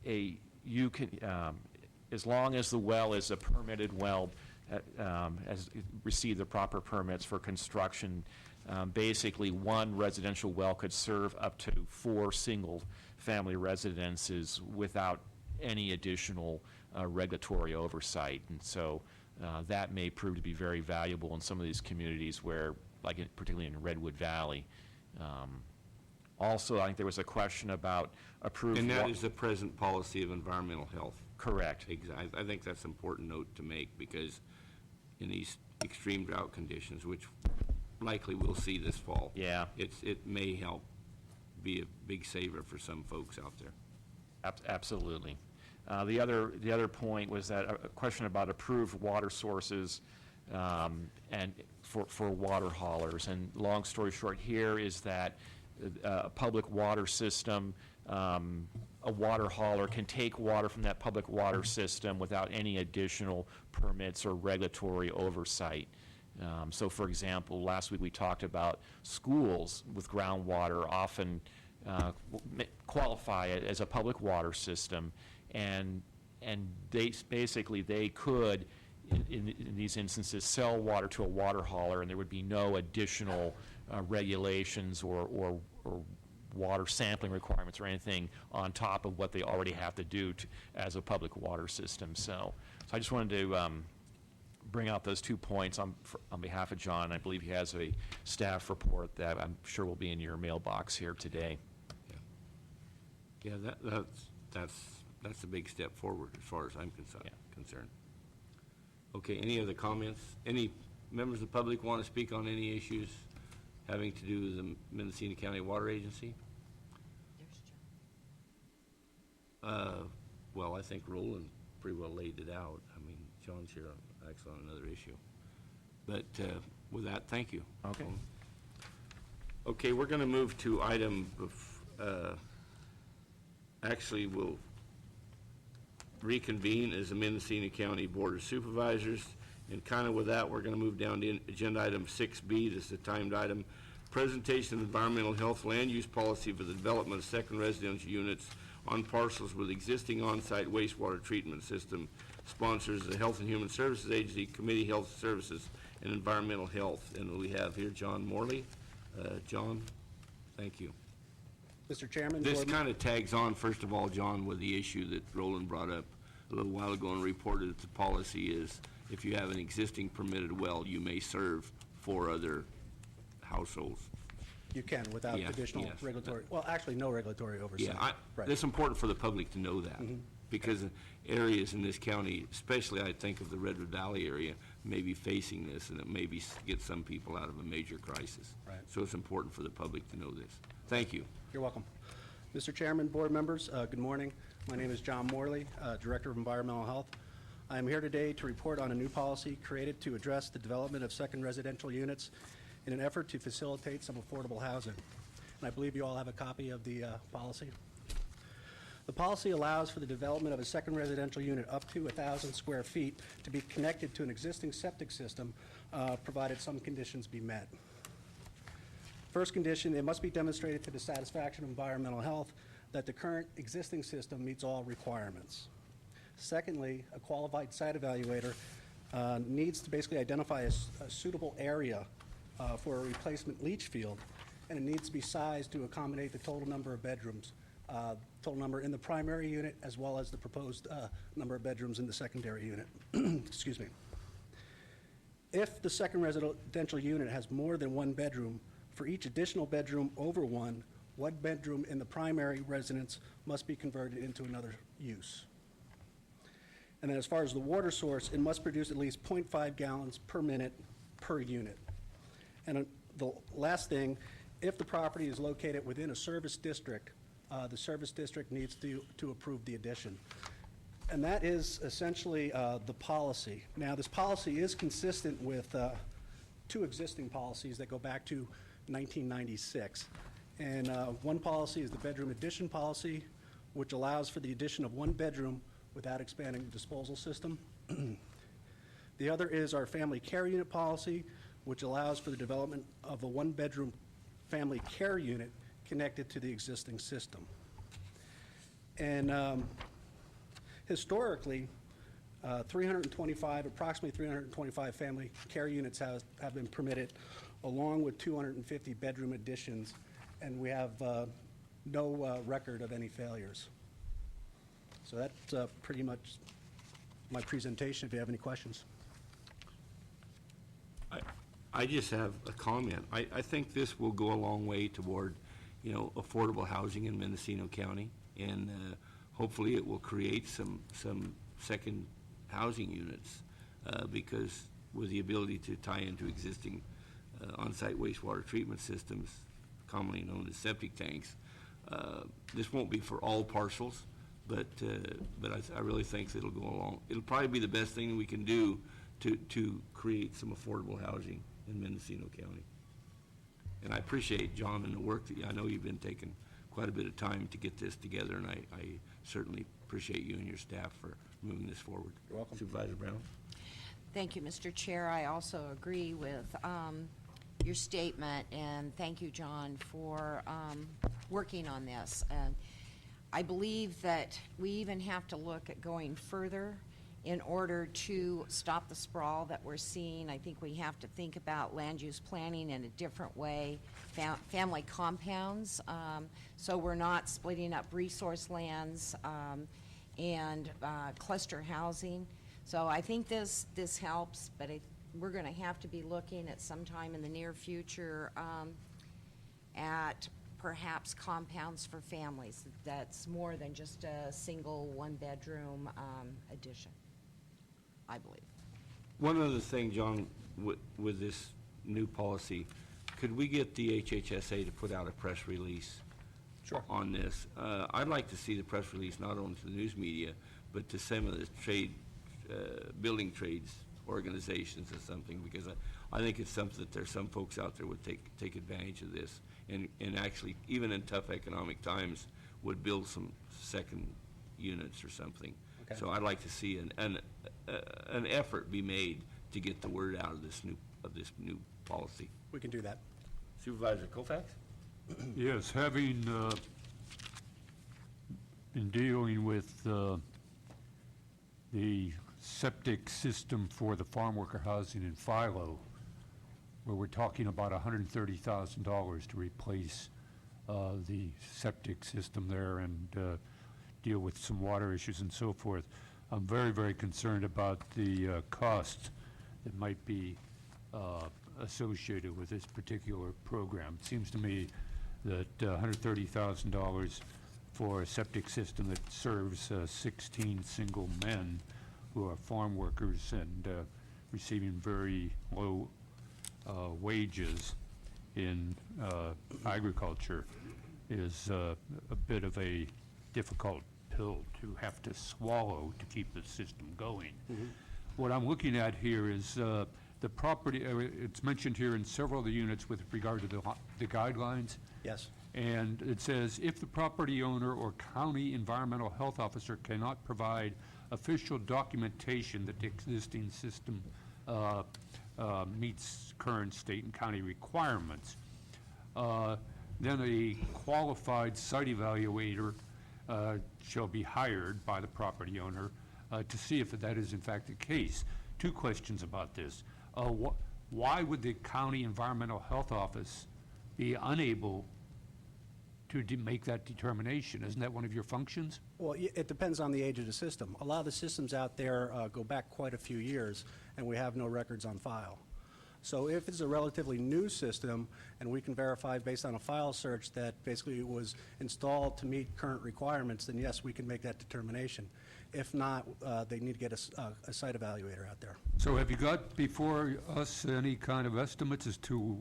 you can, as long as the well is a permitted well, has received the proper permits for construction, basically one residential well could serve up to 4 single-family residences without any additional regulatory oversight. And so that may prove to be very valuable in some of these communities where, particularly in Redwood Valley. Also, I think there was a question about approved... And that is the present policy of environmental health. Correct. I think that's an important note to make, because in these extreme drought conditions, which likely we'll see this fall, yeah, it may help be a big saver for some folks out there. Absolutely. The other point was that a question about approved water sources and for water haulers. And long story short here is that a public water system, a water hauler can take water from that public water system without any additional permits or regulatory oversight. So, for example, last week we talked about schools with groundwater often qualify it as a public water system, and they could, in these instances, sell water to a water hauler, and there would be no additional regulations or water sampling requirements or anything on top of what they already have to do as a public water system. So I just wanted to bring out those 2 points on behalf of John. I believe he has a staff report that I'm sure will be in your mailbox here today. Yeah, that's a big step forward as far as I'm concerned. Okay, any other comments? Any members of the public want to speak on any issues having to do with the Mendocino County Water Agency? There's John. Well, I think Roland pretty well laid it out. I mean, John's here actually on another issue. But with that, thank you. Okay. Okay, we're going to move to item, actually we'll reconvene as the Mendocino County Board of Supervisors. And kind of with that, we're going to move down to agenda item 6B. This is a timed item. Presentation of environmental health land use policy for the development of second residential units on parcels with existing on-site wastewater treatment system. Sponsors the Health and Human Services Agency, Committee Health Services, and Environmental Health. And we have here John Morley. John, thank you. Mr. Chairman. This kind of tags on, first of all, John, with the issue that Roland brought up a little while ago and reported that the policy is if you have an existing permitted well, you may serve 4 other households. You can without additional regulatory, well, actually no regulatory oversight. Yeah, right. It's important for the public to know that, because areas in this county, especially I think of the Redwood Valley area, may be facing this, and it may get some people out of a major crisis. Right. So it's important for the public to know this. Thank you. You're welcome. Mr. Chairman, board members, good morning. My name is John Morley, Director of Environmental Health. I am here today to report on a new policy created to address the development of second residential units in an effort to facilitate some affordable housing. And I believe you all have a copy of the policy. The policy allows for the development of a second residential unit up to 1,000 square feet to be connected to an existing septic system, provided some conditions be met. First condition, it must be demonstrated to the satisfaction of environmental health that the current existing system meets all requirements. Secondly, a qualified site evaluator needs to basically identify a suitable area for a replacement leach field, and it needs to be sized to accommodate the total number of bedrooms, total number in the primary unit as well as the proposed number of bedrooms in the secondary unit. Excuse me. If the second residential unit has more than 1 bedroom, for each additional bedroom over 1 bedroom in the primary residence must be converted into another use. And then as far as the water source, it must produce at least 0.5 gallons per minute per unit. And the last thing, if the property is located within a service district, the service district needs to approve the addition. And that is essentially the policy. Now, this policy is consistent with 2 existing policies that go back to 1996. And one policy is the bedroom addition policy, which allows for the addition of 1 bedroom without expanding the disposal system. The other is our family care unit policy, which allows for the development of a 1-bedroom family care unit connected to the existing system. And historically, approximately 325 family care units have been permitted, along with 250 bedroom additions, and we have no record of any failures. So that's pretty much my presentation, if you have any questions. I just have a comment. I think this will go a long way toward, affordable housing in Mendocino County, and hopefully it will create some second housing units, because with the ability to tie into existing on-site wastewater treatment systems, commonly known as septic tanks, this won't be for all parcels, but I really think it'll go along. It'll probably be the best thing we can do to create some affordable housing in Mendocino County. And I appreciate, John, and the work that I know you've been taking quite a bit of time to get this together, and I certainly appreciate you and your staff for moving this forward. You're welcome. Supervisor Brown? Thank you, Mr. Chair. I also agree with your statement, and thank you, John, for working on this. And I believe that we even have to look at going further in order to stop the sprawl that we're seeing. I think we have to think about land use planning in a different way, family compounds, so we're not splitting up resource lands and cluster housing. So I think this helps, but we're going to have to be looking at sometime in the near future at perhaps compounds for families. That's more than just a single one-bedroom addition, I believe. One other thing, John, with this new policy, could we get the HHSA to put out a press release on this? I'd like to see the press release not only to the news media, but to some of the building trades organizations or something, because I think it's something that there's some folks out there would take advantage of this, and actually, even in tough economic times, would build some second units or something. Okay. So I'd like to see an effort be made to get the word out of this new policy. We can do that. Supervisor Colfax? Yes, having been dealing with the septic system for the farm worker housing in Philo, where we're talking about $130,000 to replace the septic system there and deal with some water issues and so forth. I'm very, very concerned about the cost that might be associated with this particular program. It seems to me that $130,000 for a septic system that serves 16 single men who are farm workers and receiving very low wages in agriculture is a bit of a difficult pill to have to swallow to keep the system going. Mm-hmm. What I'm looking at here is the property, it's mentioned here in several of the units with regard to the guidelines. Yes. And it says, if the property owner or county environmental health officer cannot provide official documentation that the existing system meets current state and county requirements, then a qualified site evaluator shall be hired by the property owner to see if that is in fact the case. Two questions about this. Why would the county environmental health office be unable to make that determination? Isn't that one of your functions? Well, it depends on the age of the system. A lot of the systems out there go back quite a few years, and we have no records on file. So if it's a relatively new system, and we can verify based on a file search that basically it was installed to meet current requirements, then yes, we can make that determination. If not, they need to get a site evaluator out there. So have you got before us any kind of estimates as to